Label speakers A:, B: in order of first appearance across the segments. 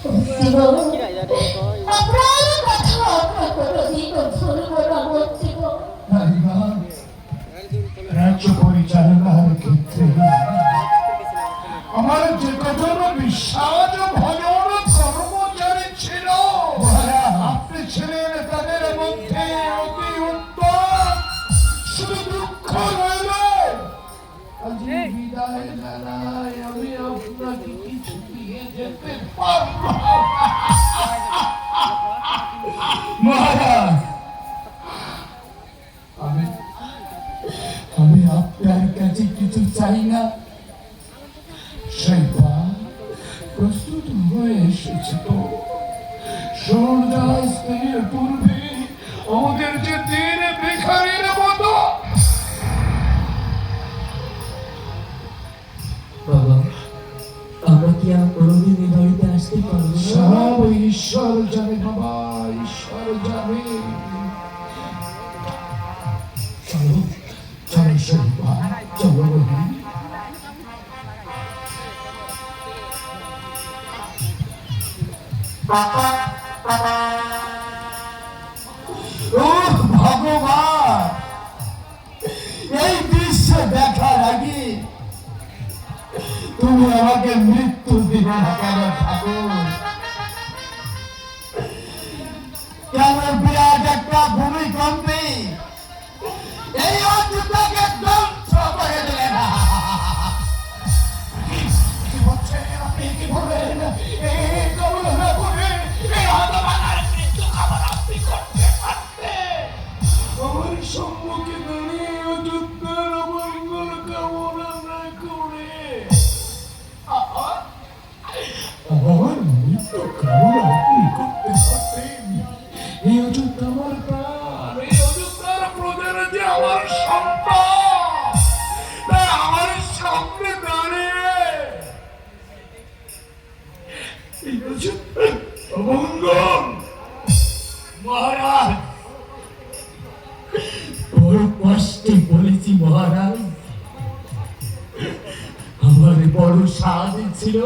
A: শিব আমরা কথা আমরা কোনোদিন শুনব না শিব।
B: রাজ্য পরিচালনার ক্ষেত্রে আমার যে কজন বিশ্বাস ভজন কর্মচারী ছিল আপনি ছিলেন তাদের মধ্যে অতি উত্তম। শুধু দুঃখ রইল আজ বিদায় জানাই আমি আপনাকে কিছু দিয়ে যেতে পারব মহারাজ। আমি আমি আপনার কাছে কিছু চাই না, সেবা প্রস্তুত হয়ে এসেছে তো। সূর্যাস্তের পূর্বে আমাদের যে দিন ভিখারির মতো।
C: বাবা, আমরা কি আর কোনোদিন এই বাড়িতে আসতে পারবো না?
B: সব ঈশ্বর জানে বাবা, ঈশ্বর জানে। চলো চলো সেবা, চলো রবি। ও ভগবান, এই দৃশ্য দেখার আগে তুমি আমাকে মৃত্যু দিবে না কেন ঠাকুর? কেন বিরাট একটা ভূমিকম্পে এই অঞ্চলটাকে ধ্বংস করে দিলে না? কি বলছেন আপনি? কি বলবেন? এই করুণা করে এই হতভাগার মৃত্যু আবার আপনি করতে পারতেন। আমার সম্মুখে দাঁড়িয়ে অযোধ্যার মঙ্গল কামনা না করে আমার মৃত্যু কামনা আপনি করতে পারতেন। এই অযোধ্যা আমার প্রাণ, এই অযোধ্যার প্রজারা যে আমার সম্পদ, তাই আমার সামনে দাঁড়িয়ে এই অযোধ্যার অমঙ্গল। মহারাজ, বড় কষ্টে বলেছি মহারাজ, আমার বড় সাধ ছিল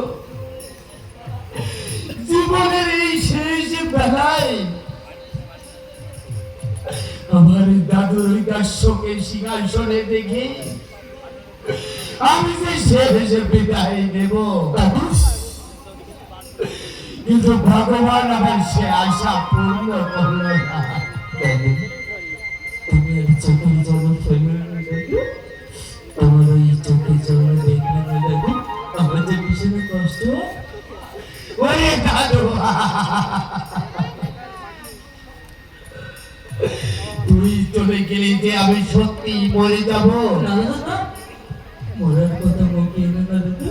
B: জীবনের এই শেষ বেলায় আমার দাদুর দাস্যকে সিংহাসনে দেখে আমি যে শেষ বিদায় নেব, কিন্তু ভগবান আমার সে আশা পূর্ণ করল না।
C: তুমি আর চোখের জল ফেলে দেখো, তোমার ওই চোখের জল দেখলে না দেখো আমার যে ভীষণ কষ্ট।
B: ওরে দাদু, তুই চলে গেলে যে আমি সত্যি মরে যাব।
C: না না না, মরার কথা মুখে এনে না দেখো,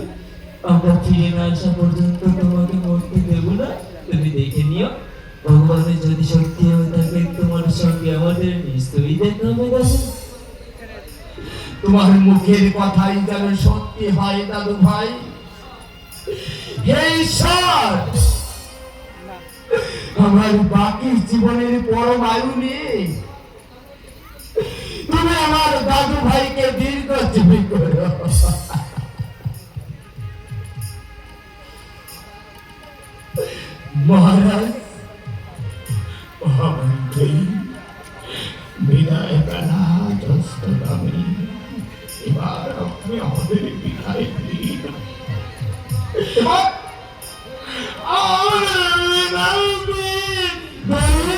C: আমরা ফিরে না আসা পর্যন্ত তোমাকে মরতে দেবো না। তুমি দেখে নিও, ভগবানের যদি শক্তি হয়ে থাকে তোমার সঙ্গে আমাদের নিশ্চয়ই দেখা হবে। দাদু,
B: তোমার মুখের কথাই যেন সত্যি হয় দাদু ভাই। হে ঈশ্বর, আমার বাকি জীবনের পরম আয়ু নেই, তুমি আমার দাদু ভাইকে দীর্ঘজীবী করো। মহারাজ, বিদায় বেলা দস্তগামী, এবার আপনি আমাদের বিদায় দিন।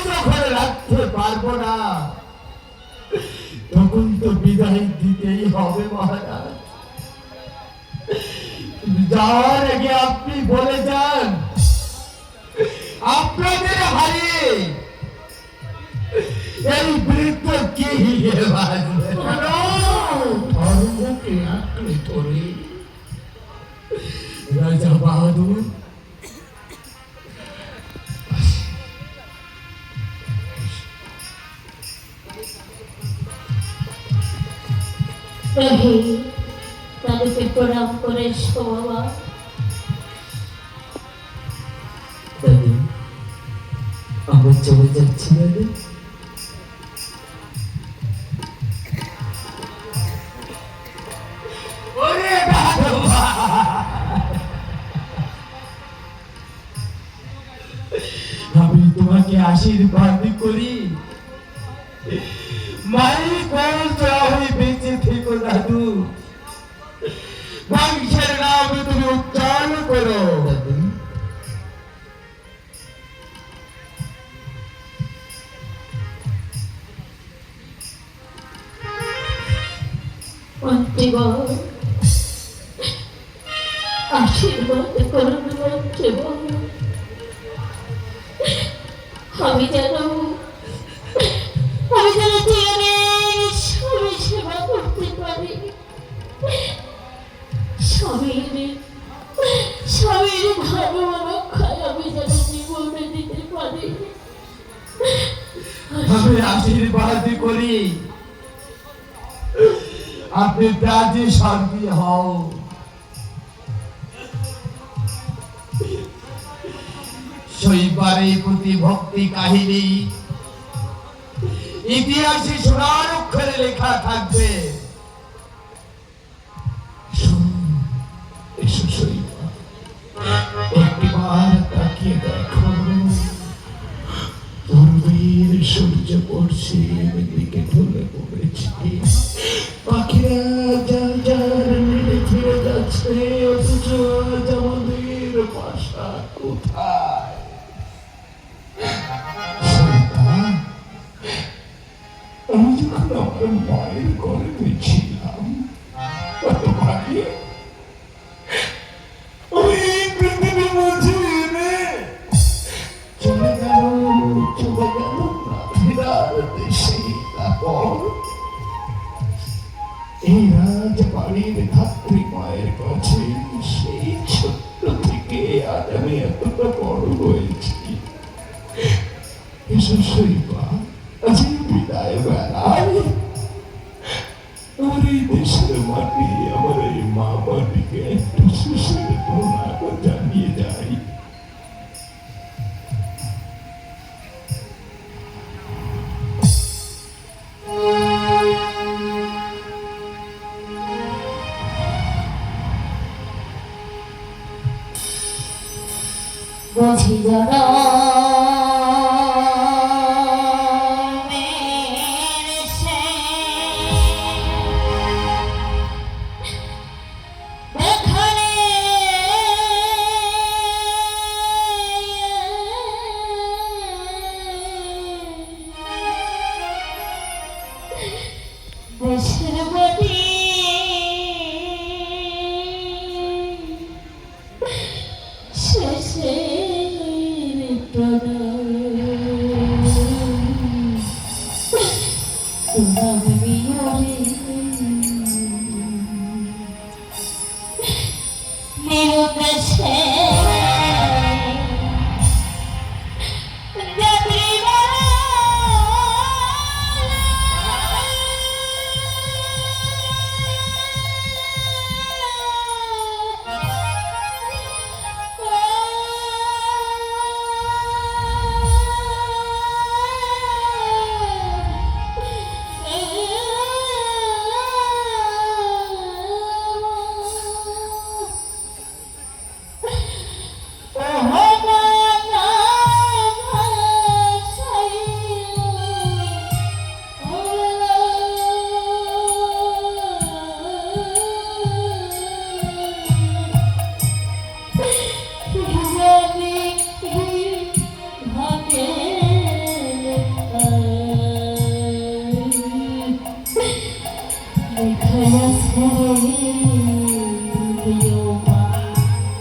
B: যখন রাখতে পারবো না তখন তো বিদায় দিতেই হবে মহারাজ। যাওয়ার আগে আপনি বলে যান আপনাদের হারিয়ে এই বৃদ্ধ কি ধর্মকে আঁকড়ে ধরে রাজা বাহাদুর
A: তাদেরকে প্রণাম করে এসো বাবা।
C: দাদু, আমরা চলে যাচ্ছি দাদু।
B: আমি তোমাকে আশীর্বাদ করি, মায়ের কোল জড়া হয়ে বেঁচে থেকো দাদু, বংশের নাম তুমি উচ্চারণ করো।
C: দাদু
A: মন্ত্রীবর, আশীর্বাদ করুন মন্ত্রীবর। আমি যেন চিরদিন স্বামী সেবা করতে পারি, স্বামীর ভালো রক্ষায় আমি যেন জীবনে দিতে পারি।
B: আমি আশীর্বাদ করি আপনি রাজি শান্তি হও। শৈবারের প্রতি ভক্তি কাহিনী ইতিহাসে সোনার অক্ষরে লেখা থাকবে। এসো শৈবা, একটিবার তাকিয়ে দেখো, পূর্বের সূর্য পশ্চিম দিকে ঢলে পড়েছে, পাখিরা যার যার মিলে ফিরে যাচ্ছে, অথচ আজ আমাদের বাসা কোথায়? আমি যখন আমার মায়ের গর্ভে ছিলাম, ভাই ওই পৃথিবীর মাঝে এনে চলে গেল না ফেরার দেশে। তারপর এই রাজবাড়ির ধাত্রী মায়ের কাছে সেই ছোট্ট থেকে আজ আমি এতটা বড় হয়েছি। এসো শৈবা, আজ বিদায় বেলায় আমার এই দেশের মাটি, আমার এই মা বাড়িকে একটু শিশির প্রণাম জানিয়ে যাই।
A: বুঝি যারা দেশের বাড়ি শেষের প্রণাম নিরুদ্দেশে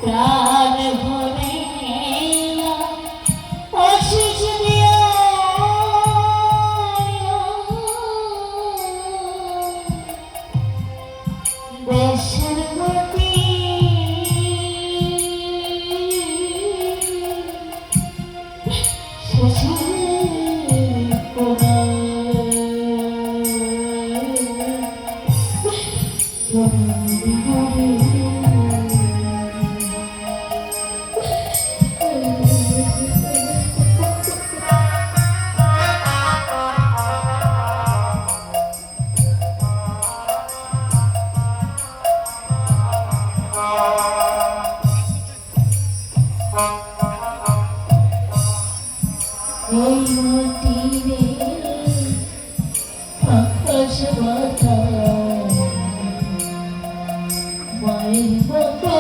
A: প্রাণ ভরে অশেষ দিয়া দেশের প্রতি শেষের প্রণাম এই মাটিরে আকাশ বাতাস মায়ের মতো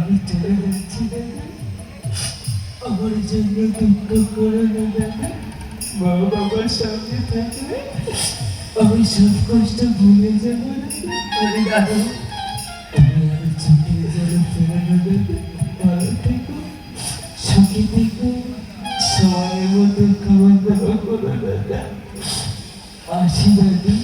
C: আমি চলে যাচ্ছি দাদা, আমার জন্য দুঃখ করো না দাদা। মা বাবার সামনে থাকলে আমি সব কষ্ট ভুলে যাবো দাদা। তুমি আমার চোখের জলে ফেলে না দাদা। ভালো থেকো, সুখী থেকো, সময়ের মতো খাওয়া দাওয়া করো দাদা। আসি দাদা।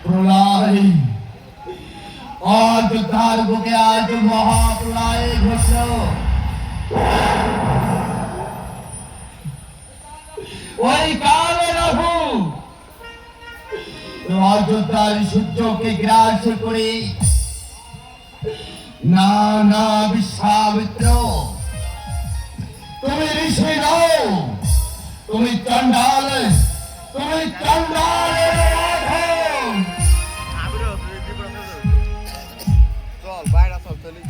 B: প্রলয়, অযোধ্যার বুকে আজ মহাপ্রলয় ঘটল। ওই কালে রঘু অযোধ্যার সূর্যকে গ্রাস করে না না বিশ্বামিত্র, তুমি ঋষি নও, তুমি চণ্ডাল, তুমি চণ্ডালের রাধন।
D: চল বাইরে চল চলি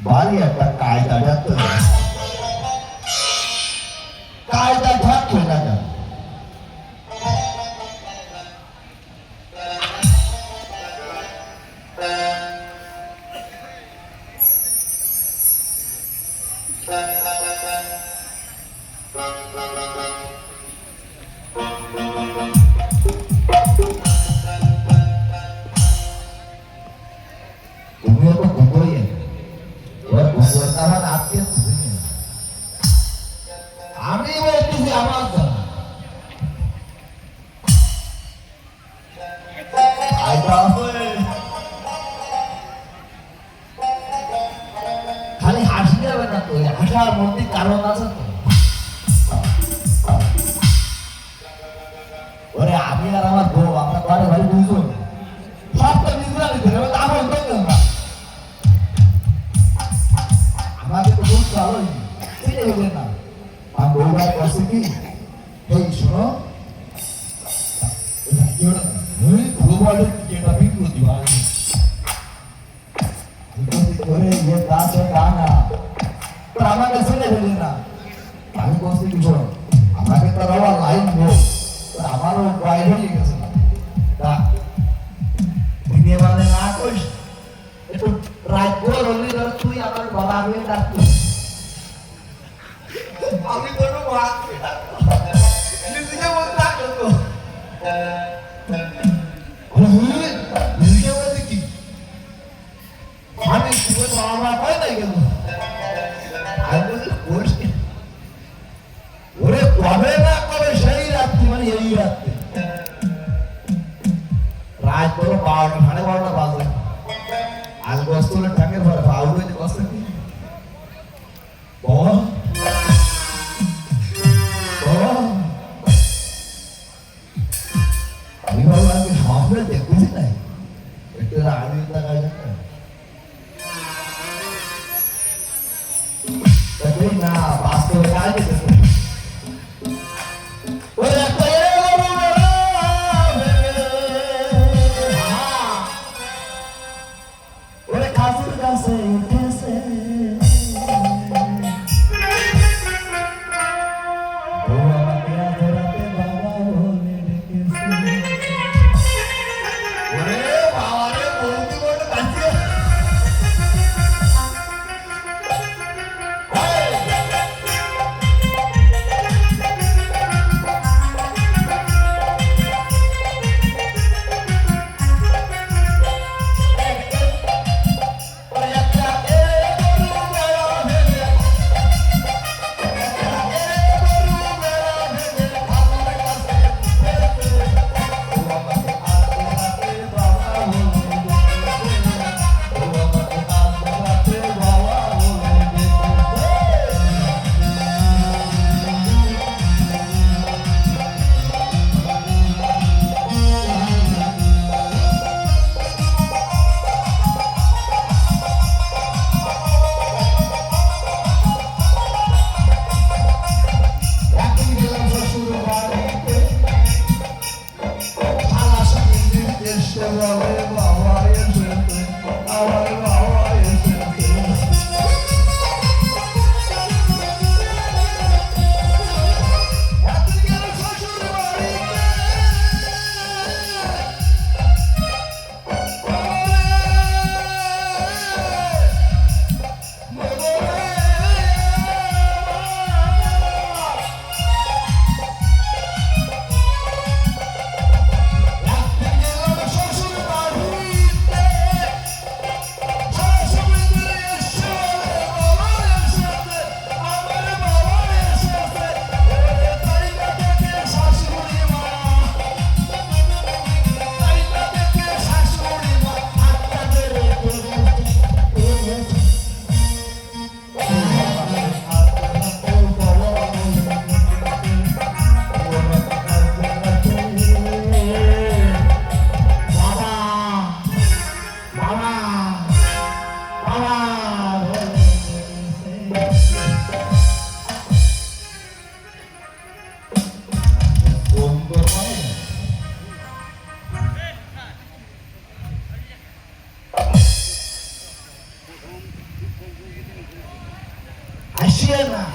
B: ভারী একটা কায়দা ব্যর্থ, কায়দা থাকছে না কেন? তুমিও তো কুকুরিয়ে ওর কুকুর তাহার আজকে আমি বলতেছি আমার জন্য খালি হাসি যাবে না তো, হাসার মধ্যে কারণ আছে তো। ওরে আমি আর আমার বউ আমরা ঘরে ঘরে দুজন সবটা নিজেরা নিতে হবে, আমার করতেন না। আমাকে তো বলতে ভালোই ঠিক হবেন না। আমার বউ ভাই কাছে কি এই শোনো গ্লোবালের যেটা বিক্রি হয় করে ইয়ে গাছ গানা তো আমাকে ছেড়ে ফেলে না। আমি বলছি কি শোনো, আমাকে তো রওয়ার লাইন নেই, আমারও বাইরে হয়ে গেছে না দিনে মানে না করিস একটু রাত ভোর হলি ধর তুই আমার বাবা হয়ে ডাকতো আমি কোনো ভাত নিজেকে বলতে রাখতো তো নিজেকে বলতে কি আমি জীবন বাবা হয় না গেল আমি বলছি করিস ওরে কবে না কবে সেই রাত্রি মানে এই রাত্রি রাত বলো 12টা 12:30 বাজে আজ বস্তুলে টাকের ঘরে বাউল হইতে কষ্ট কি বাবা আমি ভাবলাম আমি স্বপ্নে দেখতেছি নাই একটু আমি লাগাই না বাস্তবে কাজ দিতেছে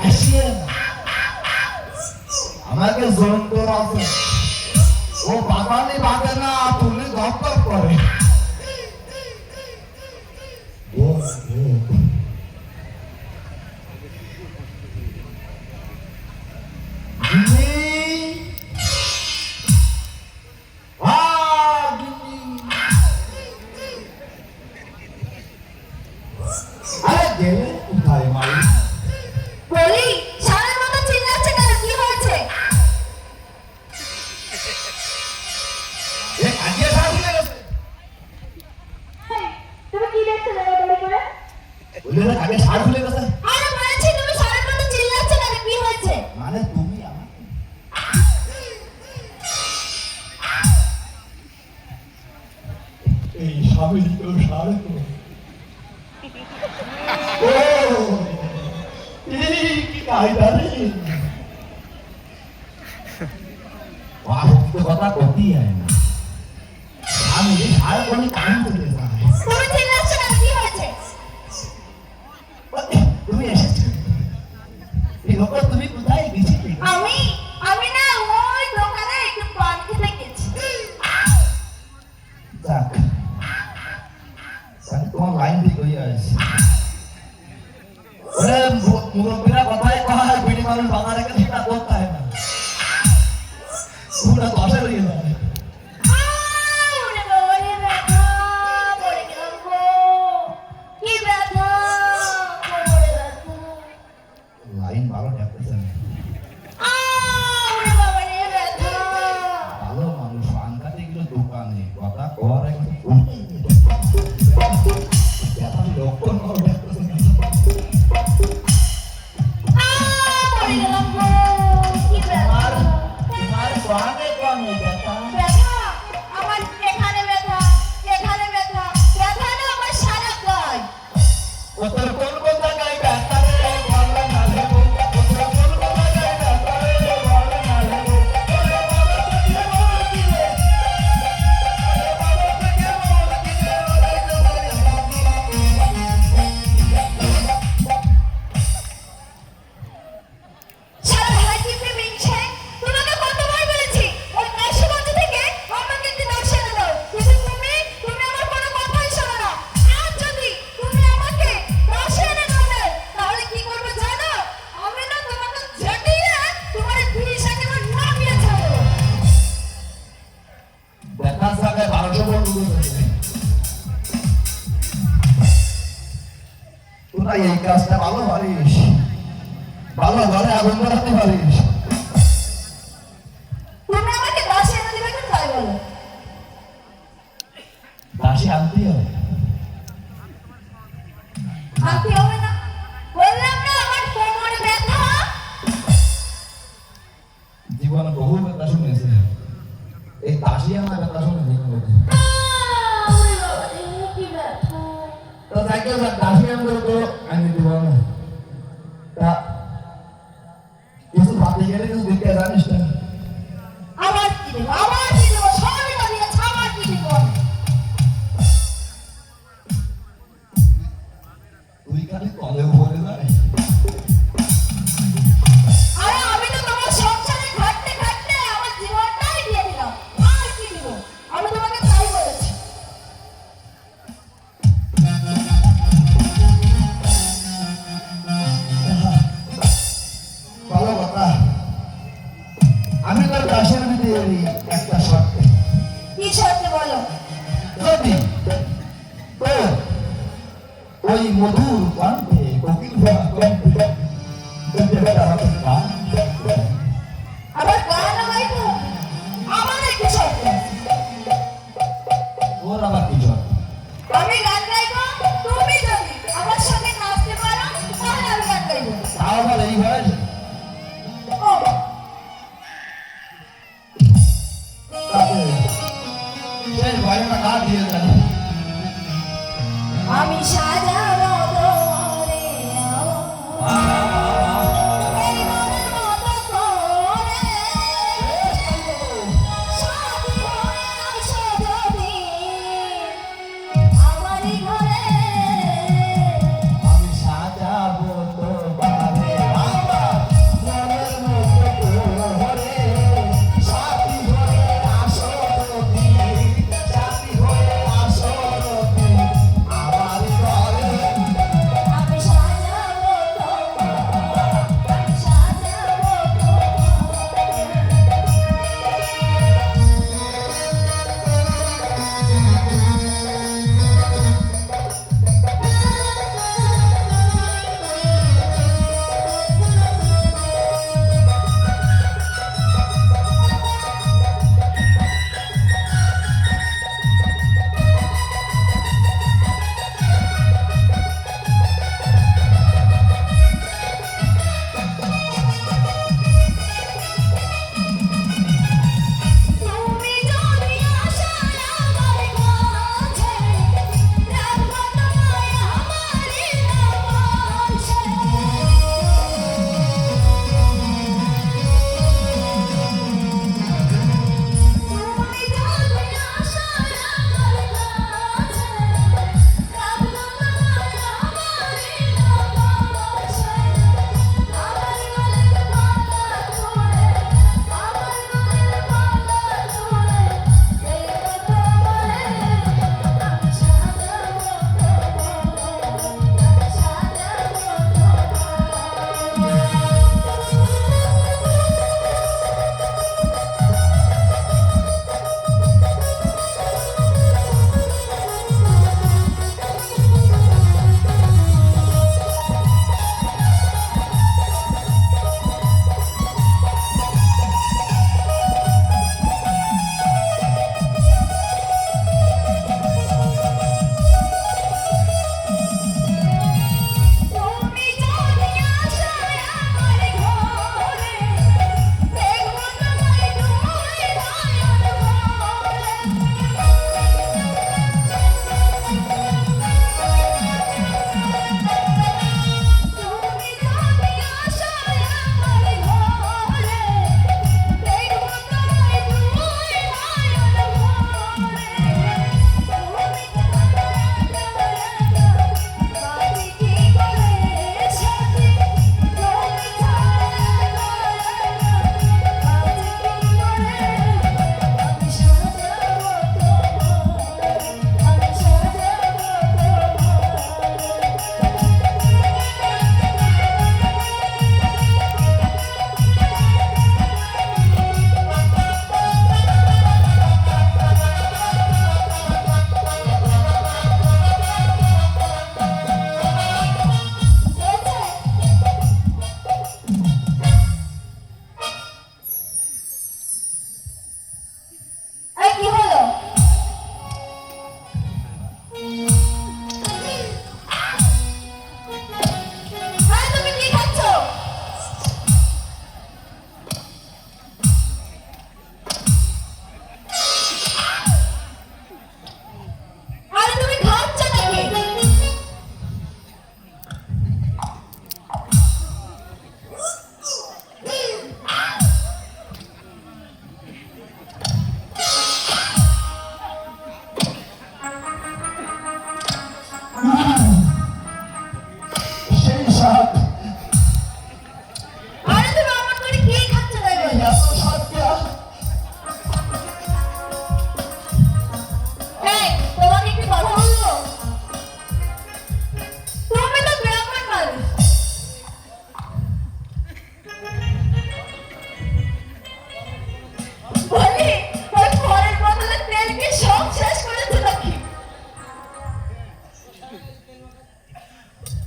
B: হাসিয়ে না আমাকে যন্ত্র আছে ও বাগানে বাঁধে না তুলে দপ্তর করে
E: বলি সারের মতো চিল্লাচ্ছে কেন, কি হয়েছে? তুমি কি দেখছো দৌড়াদৌড়ি করে? আরে বলেছি তুমি সারের মতো চিল্লাচ্ছে কেন, কি হয়েছে?
B: মানে তুমি আমাকে এই স্বামী তো সার তো ও কি কায়দারে কথা কতি হয় না আমি সার কোন কাম করে
E: তুমি চিল্লাচ্ছ কেন, কি হয়েছে?
B: তুমি এসেছো এই লোক তুমি কোথায় গেছিলে
E: আমি না ওই দোকানে একটু পান খেতে গেছি।
B: যাক তোমার লাইন ঠিক হয়ে আছে ওরে মুরব্বীরা কথায় কয় বেড়ি মানুষ বাংলা রেখে সেটা করতে হয় না পুরো দশে হয়ে যায়
E: ওরে বাবা রে, ব্যথা পড়ে গেলাম গো, কি ব্যথা, কোমরে ব্যথা।
B: লাইন ভালো ঠেকতেছে না
E: ওরে বাবা রে, ব্যথা।
B: ভালো মানুষ সাংঘাতিক গুলো দোকানে কথা কর একটু লক্ষণ করে ঠেকতেছে না
E: পড়ে গেলাম গো, কি ব্যথা।
B: তোমার কোয়ানে কোয়ানে ব্যথা
E: ব্যথা, আমার এখানে ব্যথা, এখানে ব্যথা, ব্যথা না আমার সারা গায়ে।
B: ও তোর কোন কোন জায়গায় ব্যথা রে বললা না রে ও তোর কোন কোন জায়গায় ব্যথা রে বললা না রে ও ওরে বাবা থেকে বল কি রে ওরে বাবা থেকে বল কি রে
E: সারা ভাই কিপে মিনছে, তোমাকে কতবার বলেছি ওই কাশীগঞ্জ থেকে আমাকে একটু নকশা এনে দাও, কিন্তু তুমি আমার কোনো কথাই শোনো না। আর যদি তুমি আমাকে নকশা এনে না দাও তাহলে কি করবো জানো? আমি না তোমাকে ঝাঁটিয়ে তোমার বিয়ে একেবারে নামিয়ে ছাড়বো।
B: ব্যথার জায়গায় 1200 বন্ধু করেছে তোরা এই কাজটা ভালো পারিস ভালো ঘরে আগুন ধরাতে পারিস
E: তুমি আমাকে নকশা এনে দিবে কি তাই বলো?
B: দাসী আনতে হবে
E: আনতে হবে না, বললাম না আমার কোমরে ব্যথা।
B: জীবনে বহু ব্যথা শুনেছে এই দাসী আমার ব্যথা শুনেছে
A: ওরে বাবা রে, কি ব্যথা।
B: তো তাকে দাসী আমরা তো আনি দিব না তা কিছু ভাবতে গেলে কিছু দেখতে জানিস না
E: আবার কি দেবো, সবই তো দিয়েছে, আবার কি দেবো?
B: তুই খালি তলেও বলে যায়
E: আরে আমি তো তোমার সংসারে ঘাটতে ঘাটতে আমার জীবনটাই দিয়ে দিলাম, আর কি দেবো? আমি তোমাকে তাই বলেছি।
B: ভালো কথা আমি তোর দাসের ভিতরে একটা শর্তে
E: কি শর্তে বলো?
B: যদি তোর ওই মধুর কণ্ঠে কোকিল ভরা কণ্ঠে তোর দেবতা আমাকে গান
E: আবার গান গাইবো? আমার একটা শর্ত আছে।
B: ওর আবার কি শর্ত
E: আমি গান গাইবো, তুমি যদি আমার সঙ্গে নাচতে পারো তাহলে আমি গান গাইবো।
B: তাও আবার এই বয়সে
E: ও,
B: তাতে সেই ভয়টা গা দিয়ে যায়
E: আমি সাজাবো তোমারে এই মনের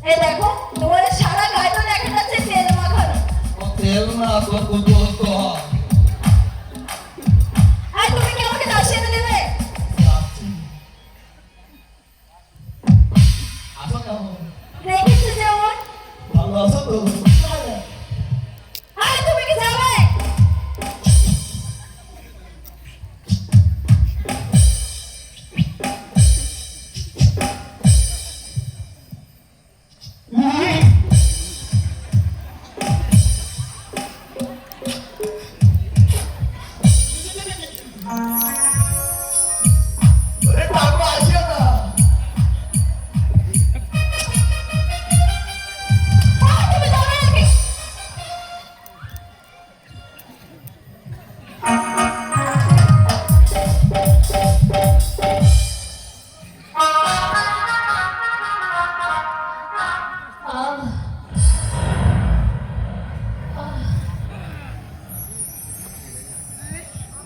E: এই দেখো তোমার সারা গায়ে তো দেখা যাচ্ছে তেল মাখানো।
D: ও তেল না তোর দোস্ত হয়।
E: আর তুমি কি আমাকে দাসী এনে দেবে?
D: আসো কেমন?
E: রেখেছো যেমন
D: ভালো আছো তো?
E: ভালো। আর তুমি কি যাবে?
B: ওরে বাবা আসিও না।
E: আর তুমি যাবে নাকি?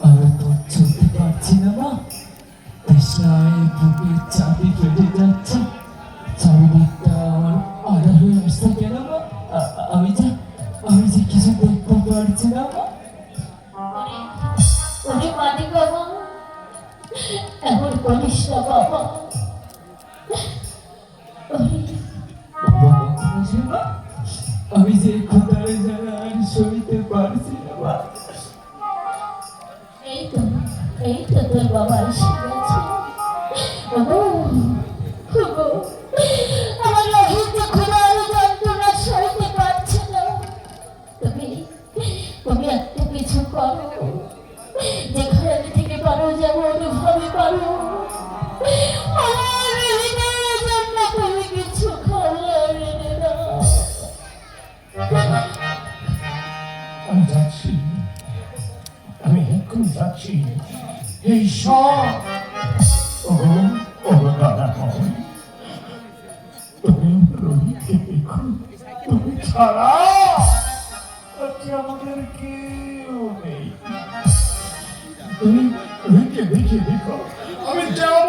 C: আমি তো চলতে পারছি না মা, তৃষ্ণায় বুকে চাপে কেটে যাচ্ছে, চারিদিকটা আমার আড়া হয়ে আসছে কেন মা? আমি যে কিছু দেখতে পারছি না মা।
A: ওরে মানি বাবা, এমন করিস না বাবা। ওরে
C: বাবা কখন আসবে মা? আমি যে ক্ষুধার জ্বালা আর সইতে পারছি না মা।
A: এই তো তোর বাবা এসে গেছে। ওগো, ওগো, আমার অহিত ক্ষুধার যন্ত্রণা সইতে পারছে না। তুমি একটা কিছু করো, যেখানে থেকে পারো, যেমন ভাবে পারো, আমার হৃদয়ের জন্য তুমি কিছু খাবার এনে দাও।
B: আমি যাচ্ছি, আমি এক্ষুনি যাচ্ছি। এই সব ও দাদা ভাই, তুমি রোহিতকে দেখো, তুমি ছাড়া আজকে আমাদের কেউ নেই। তুমি রোহিতকে দেখে দেখো, আমি যাব।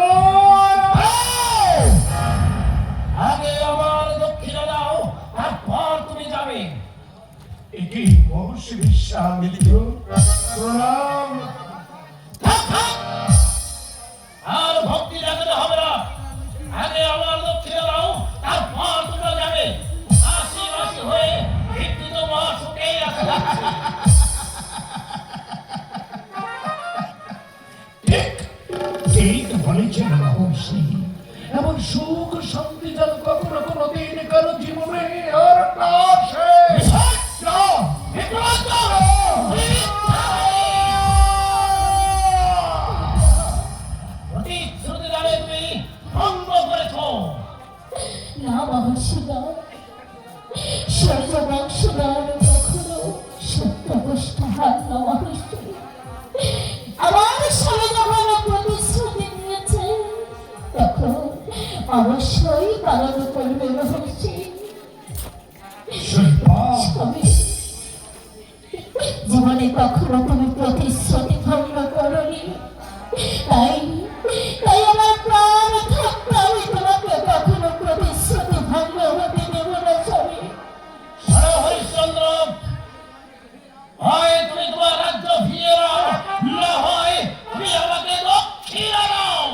B: আগে আমার দক্ষিণা দাও, তারপর তুমি যাবে। এটি মহর্ষি বিশ্বাস মিলিত প্রণাম। আর ভক্তি দেখাতে হবে না, আগে আমার দক্ষিণা দাও, তারপর তোমরা যাবে। আশি মাসি হয়ে ভিত্তি তো মহাসুখেই আছে। ঠিক ঠিক বলেছেন মহর্ষি, এমন সুখ শান্তি যেন কখনো কোনোদিন কারো জীবনে আর না আসে। যাও, একটু যাও। প্রতিশ্রুতি দানে তুমি ভঙ্গ করেছ।
A: না মহর্ষি না, সূর্য বংশধর কখনো সত্যপুষ্ট হাত না মহর্ষি। আমার স্বামী যখন প্রতিশ্রুতি দিয়েছে, তখন অবশ্যই পালন করবে মহর্ষি। স্বামী, জীবনে কখনো তুমি প্রতিশ্রুতি ভঙ্গ করনি, তাই আমার প্রাণ থাকতে আমি তোমাকে কখনো প্রতিশ্রুতি ভঙ্গ হতে দেব না স্বামী।
B: হরিশ্চন্দ্র, হয় তুমি তোমার রাজ্য ফিরিয়ে নাও, না হয় তুমি আমাকে দক্ষিণা দাও।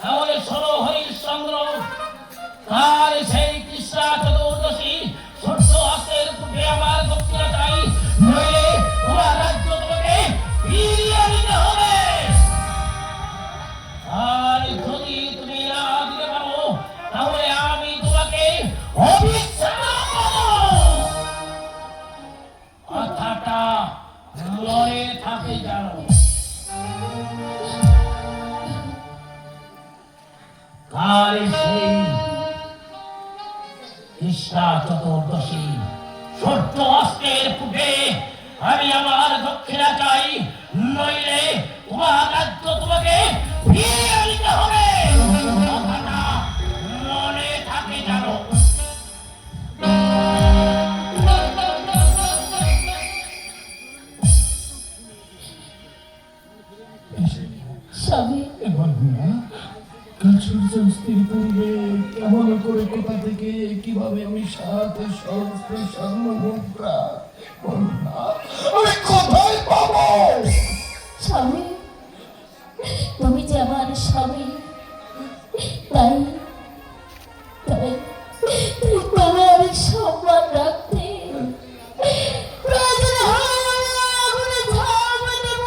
B: তাহলে শোনো হরিশ্চন্দ্র, কাল সেই কৃষ্ণা চতুর্দশী ছোট্ট হাতের বুকে আমার দক্ষিণা চাই, নইলে তোমার রাজ্য তোমাকে ফিরিয়ে নিতে হবে। আর যদি তুমি না দিতে পারো, তাহলে আমি তোমাকে অভিশাপ করব। কথাটা মনে থাকে জানো। কাল সেই কৃষ্ণা চতুর্দশী ছোট্ট অস্ত্রের পুটে আমি আমার দক্ষিণা চাই, নইলে তোমার রাজ্য তোমাকে ফিরিয়ে নিতে হবে। কথাটা মনে থাকে জানো।
A: স্বামী,
B: কাছের স্ত্রী পূর্বে কেমন করে কোথা থেকে কিভাবে আমি সাথে সমস্ত স্বর্ণ মুদ্রা কন্যা আমি কোথায় পাবো?
A: স্বামী, তুমি যে আমার স্বামী, তাই তাই তুমি আমি সম্মান রাখতে প্রয়োজন হয় আমি আগুনে ঝাঁপ দেব।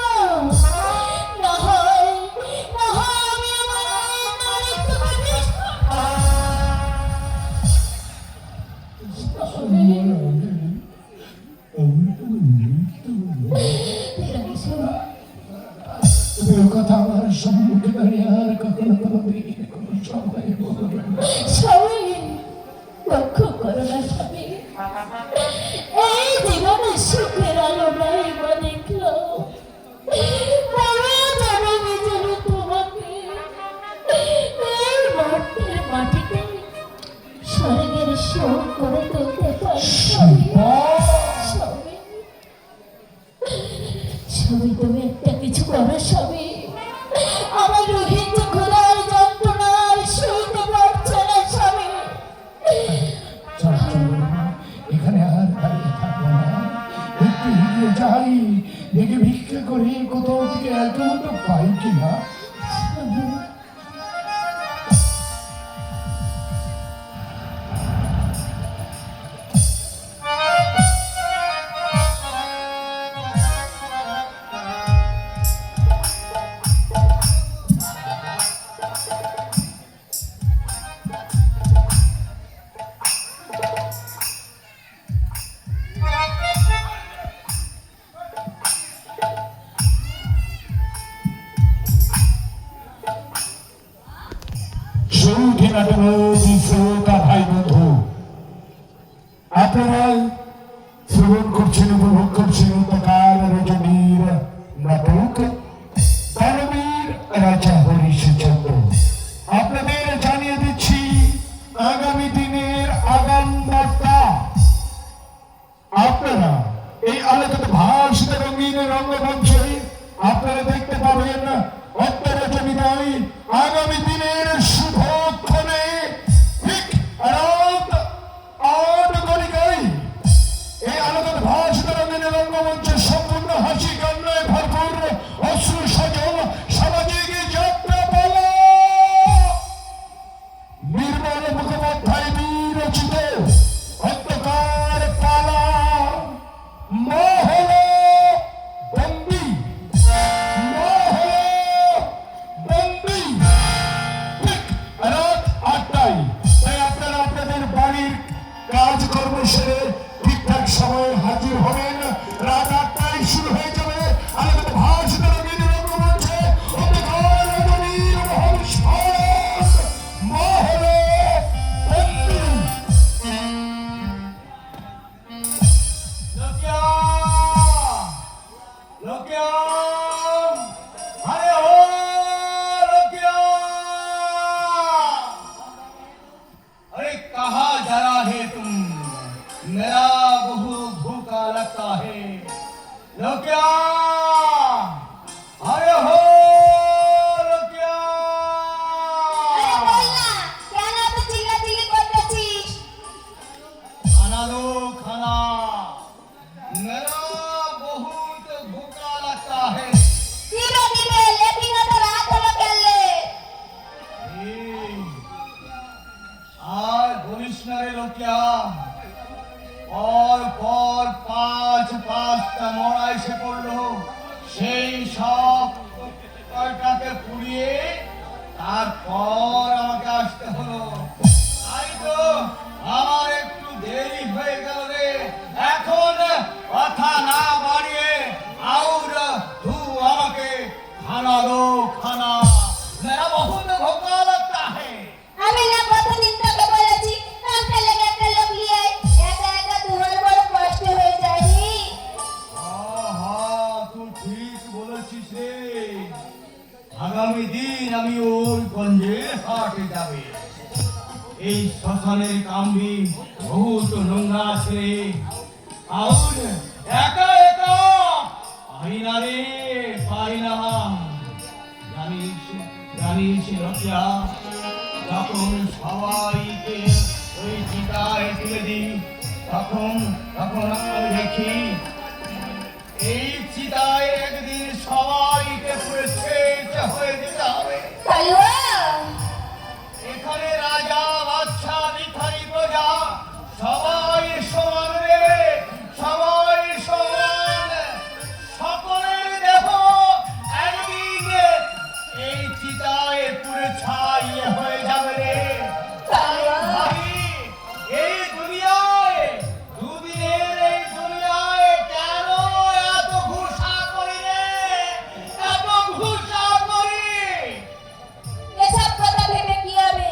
A: না হয় আমি আমার নারী তোমাকে
B: কথা আমার সম্মুখে দাঁড়িয়ে আর কখনো কোনো সময় বলবে না।
A: স্বামী, লক্ষ্য করো না স্বামী, এই জীবনে সুখের আলো নাই বা দেখলো তোমাকে এই মর্তের মাটিতে স্বর্গের সুর করে তুলতে পারি। স্বামী, স্বামী, স্বামী, তুমি একটা কিছু করো স্বামী, আমার রোহিত ঘোড়ার যন্ত্রণার সইতে পারছে না স্বামী।
B: চল, এখানে আর দাঁড়িয়ে থাকবো না, একটু এগিয়ে যাই, দেখে ভিক্ষা করে কোথাও থেকে এত মতো পাই কিনা। ভাই বন্ধু, আপনারা শ্রবণ করছেন, উপভোগ করছেন কাল রজনীর নাটক দানবীর রাজা হরিশচন্দ্র। আপনাদের জানিয়ে দিচ্ছি আগামী দিনের আগাম বার্তা। আপনারা এই আলোকিত ভাষিত রঙিন রঙ্গমঞ্চে আপনারা দেখতে পাবেন অত্যারজনীয় আগামী দিনের শুভক্ষণে ঠিক রাত 8 ঘটিকায় এই আলোকিত ভাষিত রঙিন রঙ্গমঞ্চে সম্পূর্ণ হাসি কান্নায় ভরপুর অশ্রু সজল সামাজিক যাত্রা পালা নির্মল মুখোপাধ্যায় বিরচিত অন্ধকার পালা মহল বন্দী ঠিক রাত 8টায়। তাই আপনারা আপনাদের বাড়ির কাজকর্ম সেরে ঠিকঠাক সময়ে হাজির হবেন। রাত 8টায় শুরু হয়ে যাবে আলোকিত ভাষিত রঙিন রঙ্গমঞ্চে অন্ধকার রজনীর মহোৎসব মহল বন্দী।
D: अरे कहाँ जरा है तुम, मेरा बहु भूखा लगता है। लोक्या, अरे हो लोक्या।
E: আরে বল না, কেন এত চিল্লাচিল্লি করতেছিস?
D: खाना दो खाना, मेरा बहुत भूखा लगता है।
E: দিবে দিবে, লেকিন তো রাত হলো কেলে।
D: আর বলিস না রে লোকিয়া, পর 5টা মরা এসে পড়লো, সেই সব কয়টাকে পুড়িয়ে তারপর আমাকে আসতে হলো। তাই তো আমার একটু দেরি হয়ে গেল রে। এখন কথা না বাড়িয়ে और तू আমাকে खाना दो खाना, मेरा बहुत भूखा लगता है।
E: আমি না প্রতিদিন তোকে বলেছি কামটা লেগে একটা লোক নিয়ে আয়। একা একা তোমার বড় কষ্ট হয়ে যায় রে।
D: তুই ঠিক বলেছিস রে। আগামী দিন আমি ওই গঞ্জের হাটে যাবে। এই শ্মশানের কামড়ি বহুত নোংরা আছে রে। আর একা একা পারি না রে, পারি না। জানিস জানিস রকিয়া, যখন সবাইকে ওই চিতায় তুলে দিই তখন তখন আমি দেখি এই চিতায় একদিন সবাইকে পুরো শেষ হয়ে যেতে হবে।
E: কালুয়া
D: এখানে রাজা বাদশা ভিখারি প্রজা সবাই সমান রে, সবাই সমান। সকলের দেহ একদিন এই চিতায় পুরো ছাই হয়ে যাবে রে। তাই ভাবি এই দুনিয়ায়, দুদিনের এই দুনিয়ায় কেন এত ঘুষা করি রে, এত ঘুষা করি?
E: এসব কথা ভেবে কি হবে?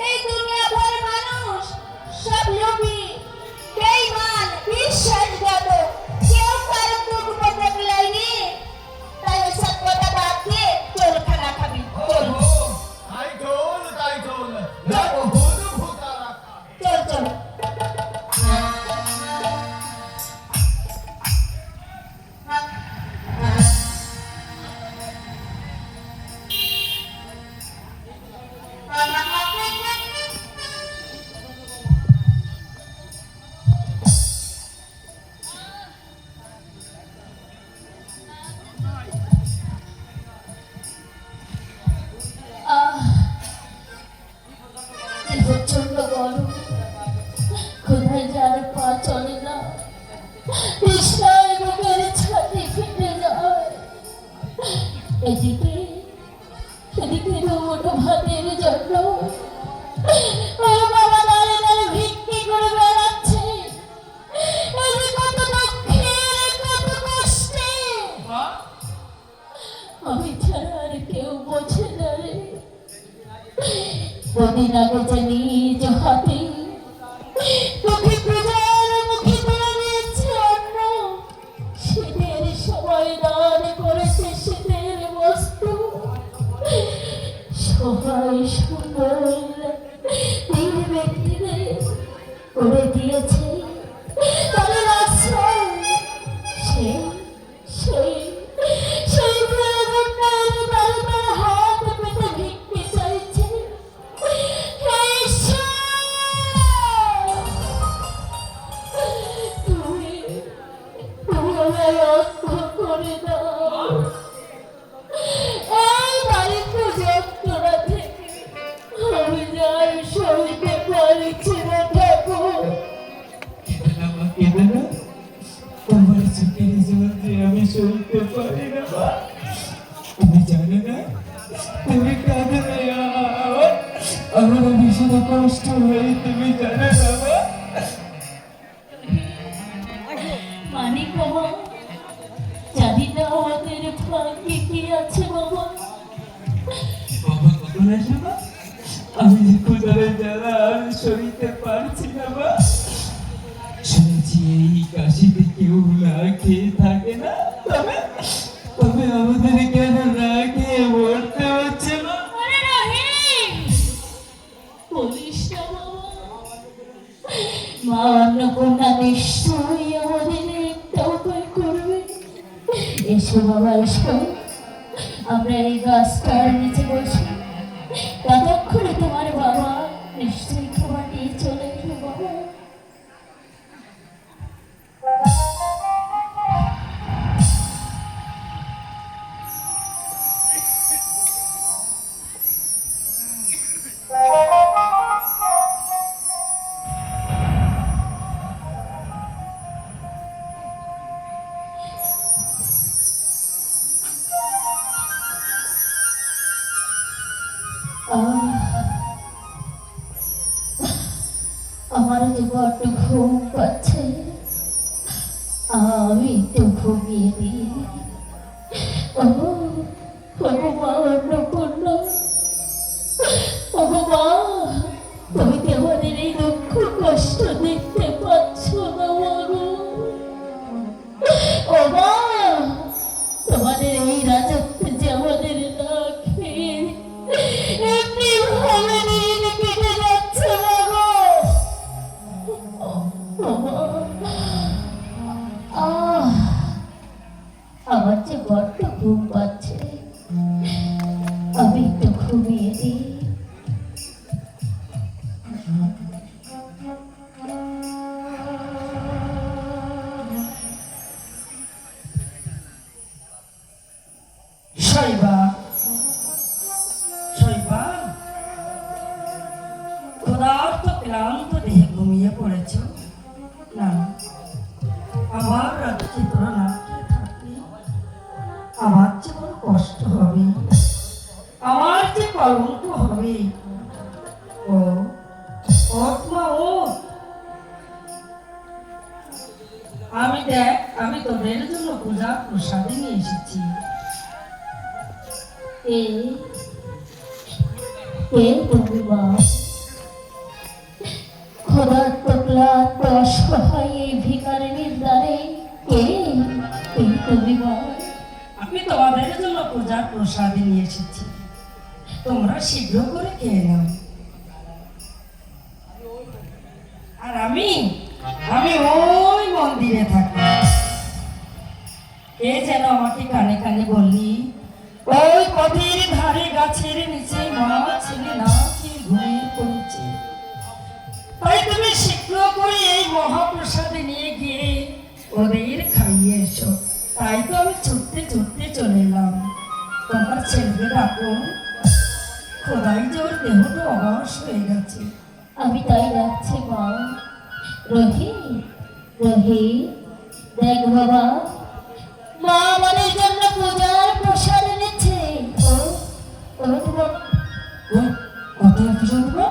E: এই দুনিয়া ভর মানুষ সব লোভী, বেঈমান, বিশ্বাসঘাতক, কেউ কারো দুঃখ উপদ্রব লাইনি। তাই এসব কথা বাদ দিয়ে চল খানা খাবি, চল
D: তাই চল যাবো হুজু ভূতা রাখা।
E: চল চল।
A: এই প্রচন্ড গরম, কোথায় যার পা চলে না, তৃষ্ণায় বুকের ছাতি ফেটে যায়। এদিকে এদিকে দুমুঠো ভাতের জন্য ওর বাবা দাঁড়ে দাঁড়ে ভিক্ষি করে বেড়াচ্ছে। এই যে কত দুঃখের, কত কষ্টে, আমি ছাড়া আর কেউ বোঝে না রে। কদিন আগে যে নিজ হাতে তোকে প্রজার মুখে তুলে দিয়েছে অন্ন, শীতের সময় দান করেছে শীতের বস্ত্র, সবাই সুন্দর তিন ব্যক্তিদের করে দিয়েছে তাদের আশ্রয়। সেই সেই সেই প্রয়োজনটার বারবার হাত পেতে ভিক্ষে চাইছে। হে ঈশ্বর, তুমি তুমি আমায় রক্ষা করে দাও এই দারিদ্র যন্ত্রণা থেকে। আমি যাই সইতে পারছি না ঠাকুর।
C: কেঁদে না, তোমার চোখের জল যে আমি সইতে পারি না মা। তুমি জানো না, তুমি কাঁদে না আমার ভীষণ কষ্ট হয়, তুমি জানো না মা।
A: মানিক বাবা, জানি না আমাদের ভাগ্যে কি আছে বাবা।
C: বাবা কখন আসবে মা? আমি যে ক্ষুধার জ্বালা আর সইতে পারছি না মা। শুনেছি এই কাশিতে কেউ না খেয়ে থাকে না, তবে তবে আমাদের কেন না খেয়ে মরতে হচ্ছে না?
A: আরে রহিম, বলিস না বাবা। মা অন্নপূর্ণা নিশ্চয়ই আমাদের একটা উপায় করবে। এসো বাবা এসো, আমরা এই গাছটার নিচে বসি, ততক্ষণে তোমার বাবা নিশ্চয়ই খাবার নিয়ে চলে এলো বাবা। আমার যে বড্ড ঘুম পাচ্ছে, আমি একটু ঘুমিয়ে দিই। ও মা অন্নপূর্ণা, ও মা, তুমি কি আমাদের এই দুঃখ কষ্ট দেখতে পাচ্ছ না বলো? ও মা, তোমাদের এই রাজত্বে যে আমাদের না খেয়ে এমনি ভাবে দিন কেটে যাচ্ছে বাবা। ও মা,
F: ক্লান্ত দেহে ঘুমিয়ে পড়েছ? না, আবার রাত্রি তোরা না খেয়ে থাকলে আমার যে বড় কষ্ট হবে, আমার যে কলঙ্ক হবে। ও মা ও, আমি দেখ, আমি তোদের জন্য পূজা প্রসাদে নিয়ে এসেছি।
A: কে কে তুমি মা? খোদার ক্লান্ত অসহায় এই ভিখারিনীর দ্বারে কে কে তুমি মা?
F: আমি তোমাদের জন্য পূজার প্রসাদে নিয়ে এসেছি, তোমরা শীঘ্র করে খেয়ে নাও। আর আমি আমি ওই মন্দিরে থাকি। কে যেন আমাকে কানে কানে বললি, ওই পথের ধারে গাছের নিচে মা ছেলে না খেয়ে ঘুমিয়ে পড়েছে। তাই তুমি শীঘ্র করে এই মহাপ্রসাদে নিয়ে গিয়ে ওদের খাইয়ে এসো। তাই তো আমি ছুটতে ছুটতে চলে এলাম। তোমার ছেলেকে ডাকো, খোদাই যে ওর দেহটা অবশ হয়ে গেছে।
A: আমি তাই রাখছি মা। রহি রহি, দেখ বাবা, মা আমাদের জন্য পূজার প্রসাদ এনেছে। ও ও তোমার
C: কোথায় কি শুনবো?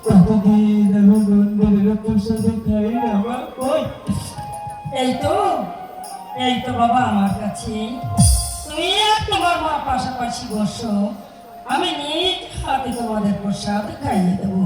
C: কতদিন আমি মন্দিরের প্রসাদে খাই না মা। কই
F: এই তো বাবা আমার কাছে। তুমি আর তোমার মা পাশাপাশি বসো, আমি নিজ হাতে তোমাদের প্রসাদ খাইয়ে দেবো।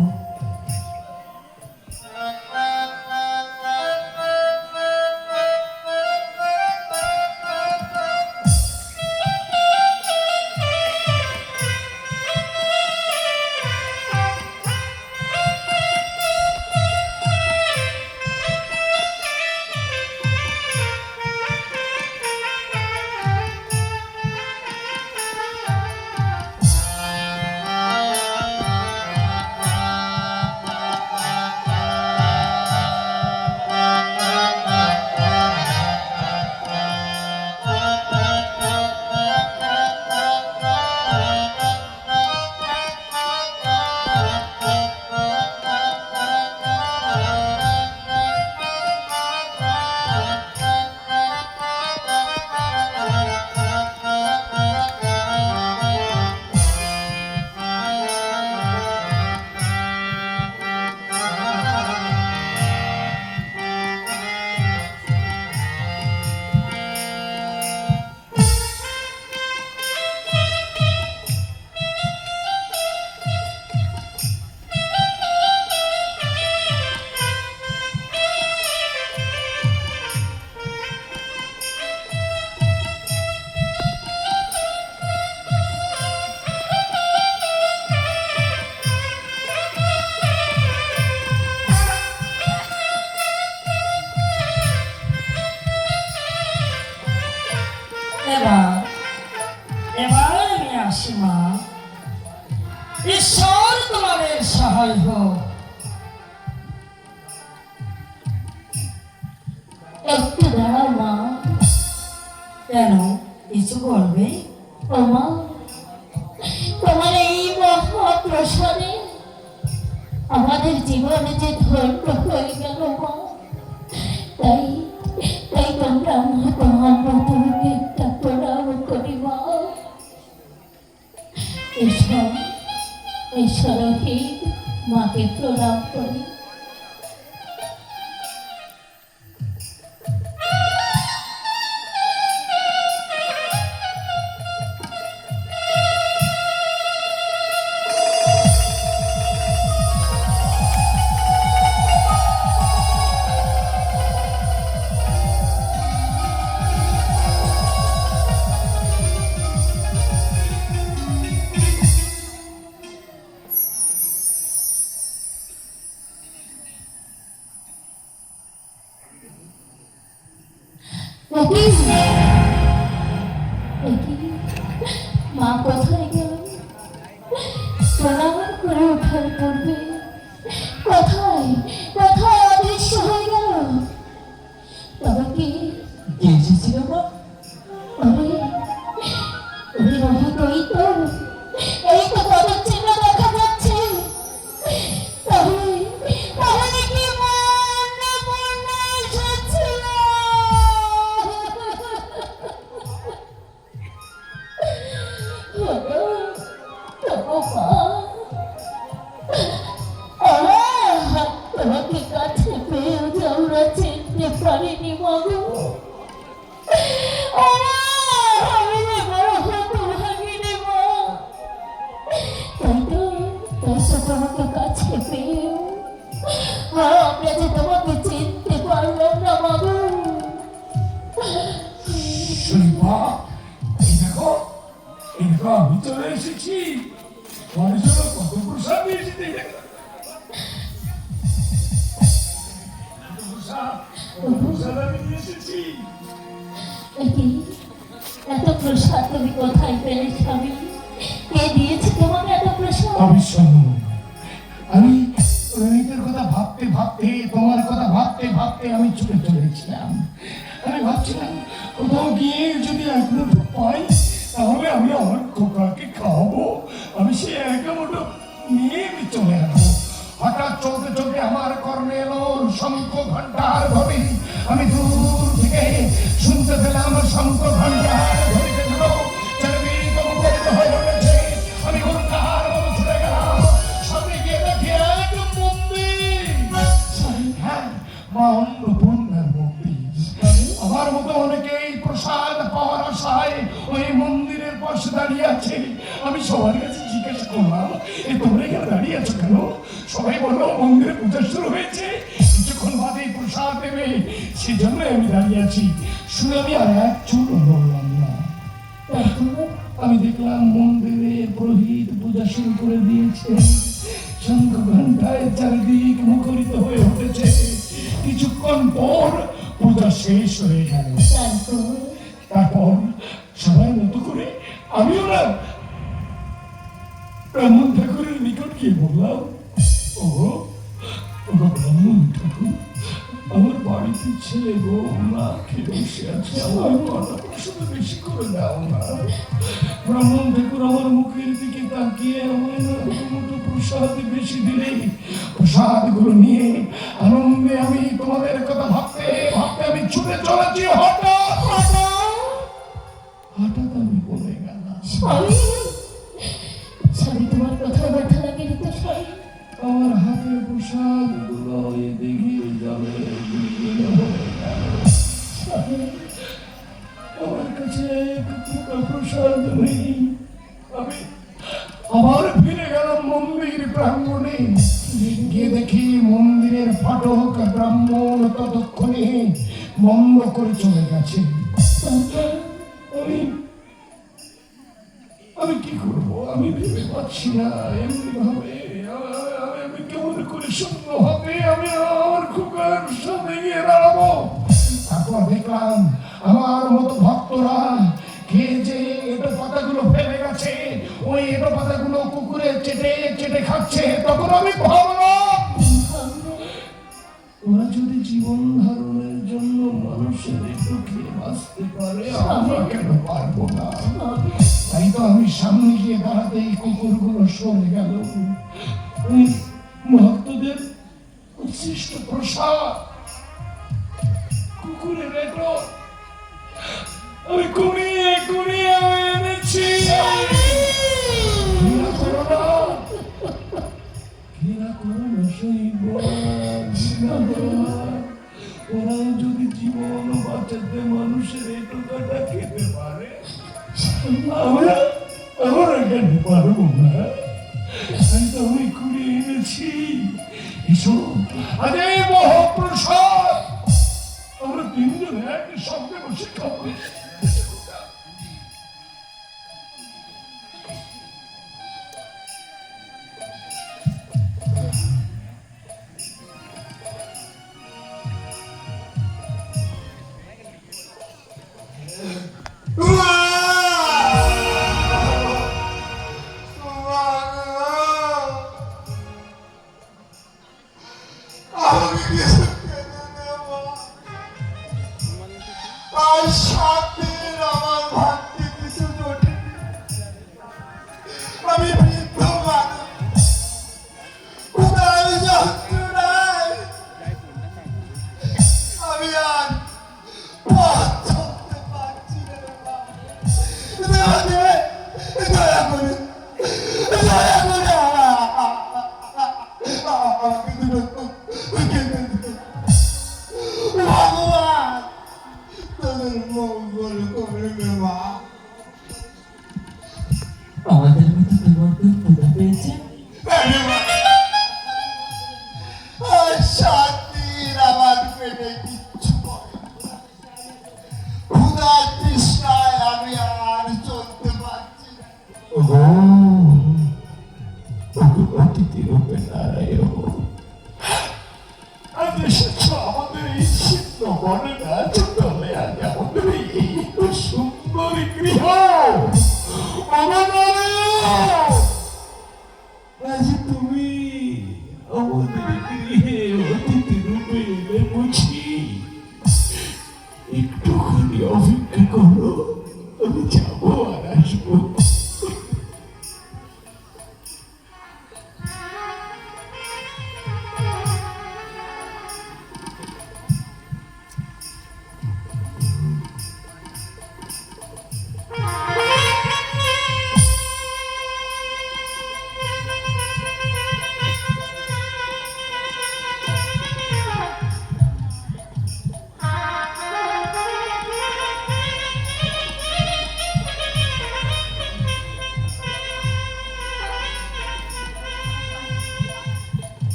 F: এবার আমি আসি মা। ঈশ্বর তোমাদের সহায় হোক।
A: একটু দাঁড়াও মা।
F: কেন, কিছু বলবে?
A: ও মা, তোমার এই মহাপ্রসাদে আমাদের জীবনে যে ধন্য হয়ে গেল মা, তাই তাই তোমরা আমার তোমার মতকে একটা প্রণাম করি মা। ঈশ্বর ঈশ্বরকে মাকে প্রণাম করি। মা কোথায় গেল? প্রণাম করে ওঠার পূর্বে কোথায় কোথায় অদৃশ্য হয়ে গেল? তবে কি
C: এসেছিল মা?
A: ওরে ওরে রোহিত, এই তো পদচিহ্ন দেখা যাচ্ছে। তাহলে পারিনি মাগো। ওরা আমি যে বড় হতভাগিনী মা। তাই তো তোমাকে কাছে পেয়েও আমরা যে তোমাকে চিনতে পারলাম না মাগো।
B: শৈবা, এই দেখো আমি চলে এসেছি। তোমার জন্য কত প্রসাদ নিয়েছি দেখো। প্রসাদ আমি নিয়ে এসেছি।
A: এত প্রসাদ তুমি কোথায় পেলে স্বামী? কে দিয়েছে তোমাকে এত প্রসাদ?
B: আমি রোহিতের কথা ভাবতে ভাবতে, তোমার কথা ভাবতে ভাবতে আমি ছুটে চলেছিলাম। আমি ভাবছিলাম কোথাও গিয়ে যদি এক মুঠো পাই তাহলে আমি আমার খোকাকে খাওয়াবো। আমি সে একা মুঠো নিয়ে আমি চলে আসবো। হঠাৎ চলতে চলতে আমার কর্ণে এলো শঙ্খ ঘন্টার ধ্বনি। আমি দূর থেকে শুনতে পেলাম শঙ্খ ঘন্টার ধ্বনিতে ধরো চারিদিকে মুখরিত হয়ে উঠেছে। আমি ঘন্টার মতো ছুটে গেলাম। সামনে গিয়ে দেখি এক মন্দির। হ্যাঁ, মা অন্নপূর্ণার মন্দির। আমার মতো অনেকেই প্রসাদ পাওয়ার আশায় ওই মন্দিরের পাশে দাঁড়িয়ে আছে। আমি সবার কাছে জিজ্ঞাসা করলাম, তোমরা এখানে দাঁড়িয়ে আছো কেন? সবাই বললো মন্দিরে পূজা শুরু হয়েছে, কিছুক্ষণ বাদে প্রসাদ দেবে, সেজন্য আমি দাঁড়িয়ে আছি। শুনে আমি আর এক চুল বললাম না। আমি দেখলাম মন্দিরে পুরোহিত পূজা শুরু করে দিয়েছে। শঙ্খ ঘন্টায় চারিদিক মুখরিত হয়ে উঠেছে। কিছুক্ষণ পর পূজা শেষ হয়ে গেল। তারপর সবাই মতো করে আমিও না ব্রাহ্মণ ঠাকুরের নিকট গিয়ে বললাম, ও ব্রাহ্মণ ঠাকুর, আমার বাড়িতে ছেলে বউ না খেয়ে বসে আছে, আমার কথা শুধু বেশি করে দাও না। ব্রাহ্মণ ঠাকুর আমার মুখের দিকে তাকিয়ে আমায় না দুটো প্রসাদ বেশি দিলেই প্রসাদগুলো নিয়ে আনন্দে আমি তোমাদের কথা ভাবতে ভাবতে আমি ছুটে চলেছি। হঠাৎ আমি বলে গেলাম,
A: স্বামী তোমার কথা ব্যথা লাগেনি তো স্বামী?
B: আমার হাতের প্রসাদ গুলো এদিকে যাবে, আমার কাছে প্রসাদ নেই। আমি আবার ফিরে গেলাম মন্দির প্রাঙ্গণে। গিয়ে দেখি মন্দিরের ফাটক ব্রাহ্মণ ততক্ষণে বন্ধ করে চলে গেছে। আমি কি করবো? আমি ভেবে পাচ্ছি না। এমনি ভাবে আমি কেমন করে শূন্য হবে আমি আমার খোকার সামনে গিয়ে দাঁড়াবো। তারপর দেখলাম আমার মতো ভক্তরা কে যে এটো পাতাগুলো ফেলে গেছে, ওই এটো পাতাগুলো কুকুরে চেটে চেটে খাচ্ছে। তখন আমি ভাবলাম, ওরা যদি জীবন ধারণের জন্য মানুষের একটু খেয়ে বাঁচতে পারে, আমরা কেন পারবো না? তাই তো আমি সামনে গিয়ে দাঁড়াতেই কুকুরগুলো সরে গেল। ওই ভক্তদের উচ্ছিষ্ট প্রসাদ কুকুরের এটো আমি কুড়িয়ে কুড়িয়ে আমি এনেছি। ঘৃণা করো না শৈব, ঘৃণা করো না। ওরা যদি জীবন বাঁচাতে মানুষের এটুকাটা খেতে পারে, আমরা কেন পারবো না? তাই তো আমি কুড়িয়ে এনেছি। এসো, আজ এই মহাপ্রসাদ আমরা তিনজন একই সঙ্গে বসে খাবো।
G: আর সাথের আমার ভাগ্যে কিছু জোটে। আমি বৃদ্ধ মানুষ, কোথায় যন্ত্রণায় আমি আর পথ চলতে পারছি না। দয়া করে আমাকে ভগবান
B: অতিথিরূপে নারায়ণ, আজ এসেছ আমাদের এই ছিন্ন বনে গাছ তলে, আজ আমাদের এই সুন্দর গৃহ। আজ তুমি আমাদের গৃহে অতিথি রূপে এলে বুঝি। একটুখানি অপেক্ষা করো, আমি যাবো আর আসবো।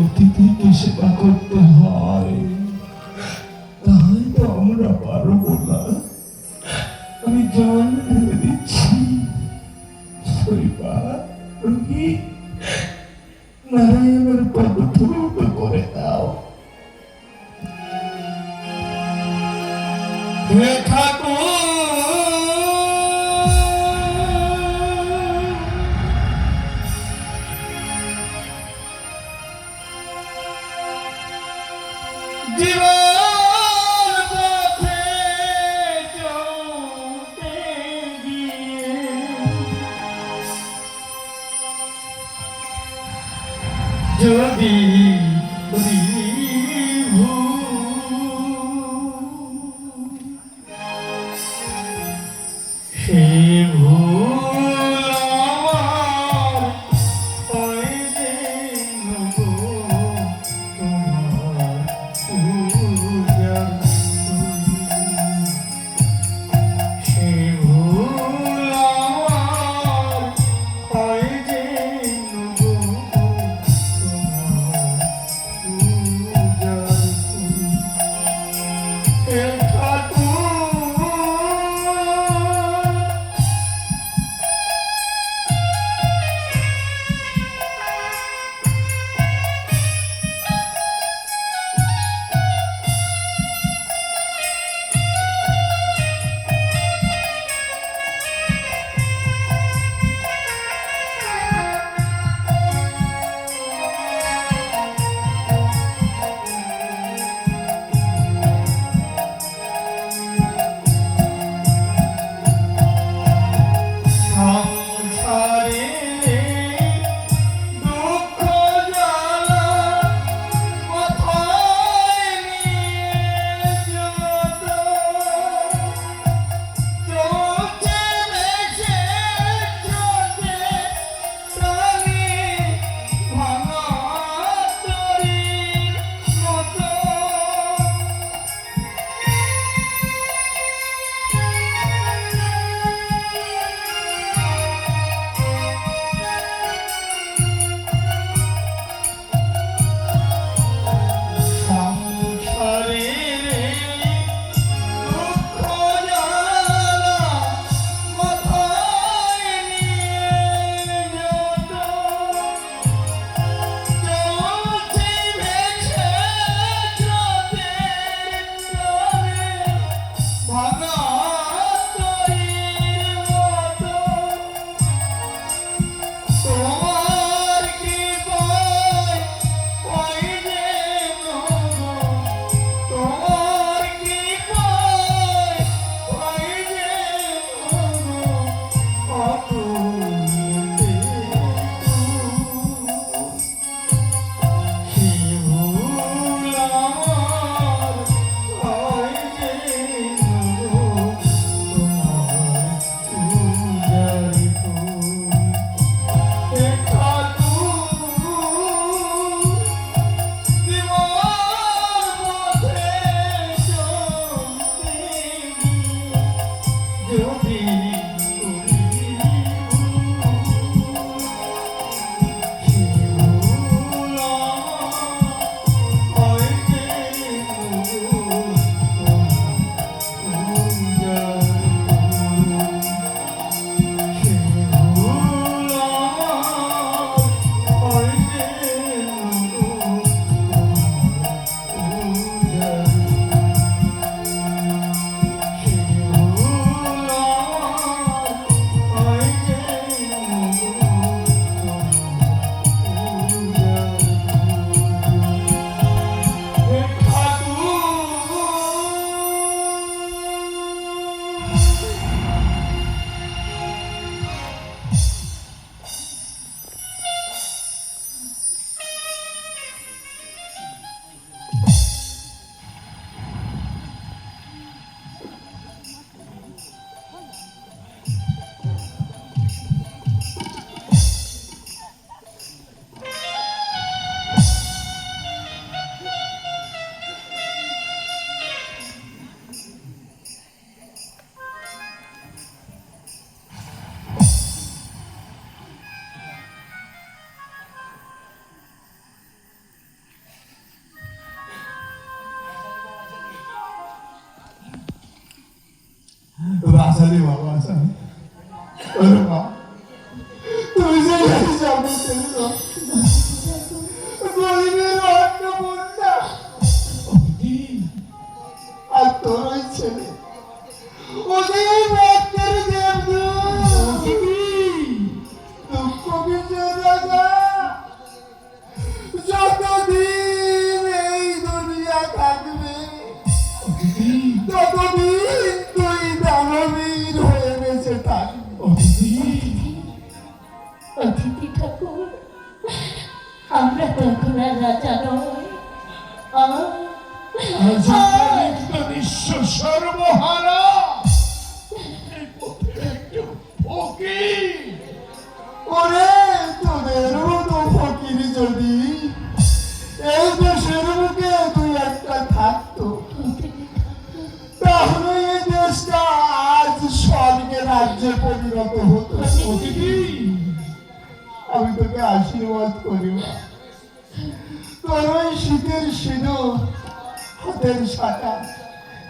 B: অতিথিকে সেবা করতে হয়, তাই তো আমরা পারবো না। আমি জল ঢেলে দিচ্ছি। নারায়ণের পদধূলি করে দাও। হে ঠাকুর, জীবন পথে চলতে গিয়ে যদি সেই ভুল আমার হয় যেন গো তোমার পূজার সেই ভুল আমার হয় যেন গো তোমার
G: আসালি বাবা আসালি ওরে মা তুমি যে যাবো গরিবের অন্ন বন্যা আর তোর ওই ছেলে ওদের রক্তের দেবদূত দুঃখ বিজয় রাজা যতদিন এই দুনিয়া থাকবে ততদিন তুই দানবীর হয়ে বেঁচে থাকবি
A: অতিথি ঠাকুর, আমরা তো এখন আর রাজা নই।
B: বিশ্ব সর্বহারা
G: ওরে তোদের মতো ফকির যদি এই দেশের বুকে তুই একটা থাকতো তাহলে এই দেশটা আজ স্বর্গের রাজ্যে পরিণত হতো। আমি তোকে আশীর্বাদ করি মা। তোর ওই শীতের সিঁদুর হাতের শাখা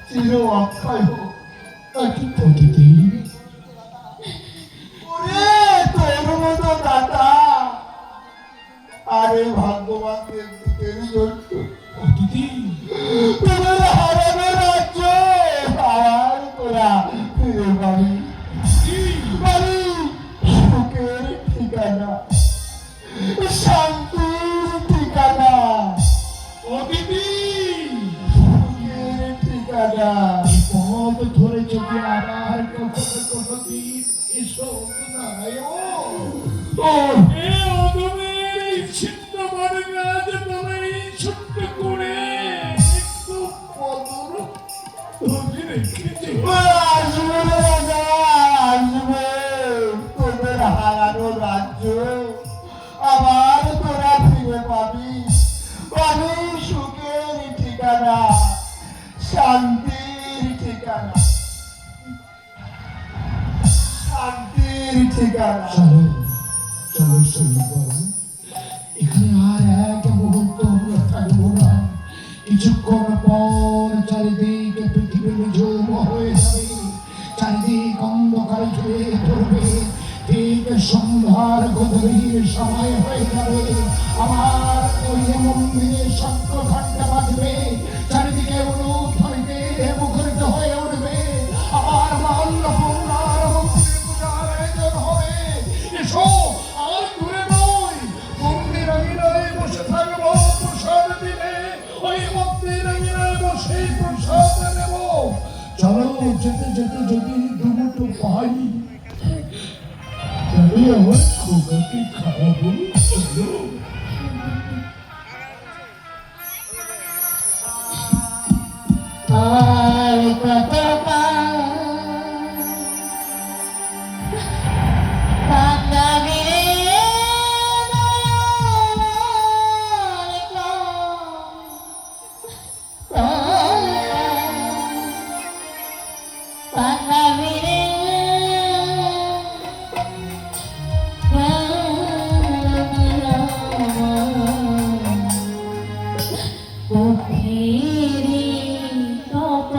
G: চির অক্ষয় হোক। ওরে তোর মতো দাতা আরে ভাগ্যবানদের দিকের জন্য তোদের হারানো রাজ্য আর তোরা ফিরে পাবি পাবি সুখের ঠিকানা, শান্তির ঠিকানা, সুখের ঠিকানা।
B: পথ ধরে চোখে আবার কখনো কোনদিন এসো ছিন্ন মানে গাছ তবে ছোট্ট করে একটু পদর ধরে রেখেছে।
G: আসবে রাজা আসবে, তোদের হারানো রাজ্য আবার তোরা ফিরে পাবি, পাবি সুখের ঠিকানা, শান্তির ঠিকানা, শান্তির ঠিকানা।
B: চলো চলো সৈনিক, এখানে আর এক মুহূর্ত আমরা থাকবো না। কিছুক্ষণ পর চারিদিকে পৃথিবী নিঝুম হয়ে যাবে, চারিদিক অন্ধকারে ঘিরে ধরবে। ঠিক সন্ধ্যার গভীর সময় হয়ে যাবে, আমার ওই মন্দিরে শব্দ ঘন্টা বাজবে, চারিদিকে অনুধ্বনিতে মুখরিত হয়ে উঠবে। আমার মা অন্নপূর্ণার মন্দিরে পূজার আয়োজন হবে। এসো, আর দূরে নয়, মন্দির আঙিনায় বসে থাকবো প্রসাদ দিলে, ওই মন্দির আঙিনায় বসে প্রসাদ নেব। চলো যেতে যেতে যদি দুমুটো পাই তবে আমার খোকাকে খাওয়াবো। চলো।
A: আর কত কান্দাবি রে কান্দাবি রে পুফিরি কত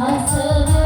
A: আসবে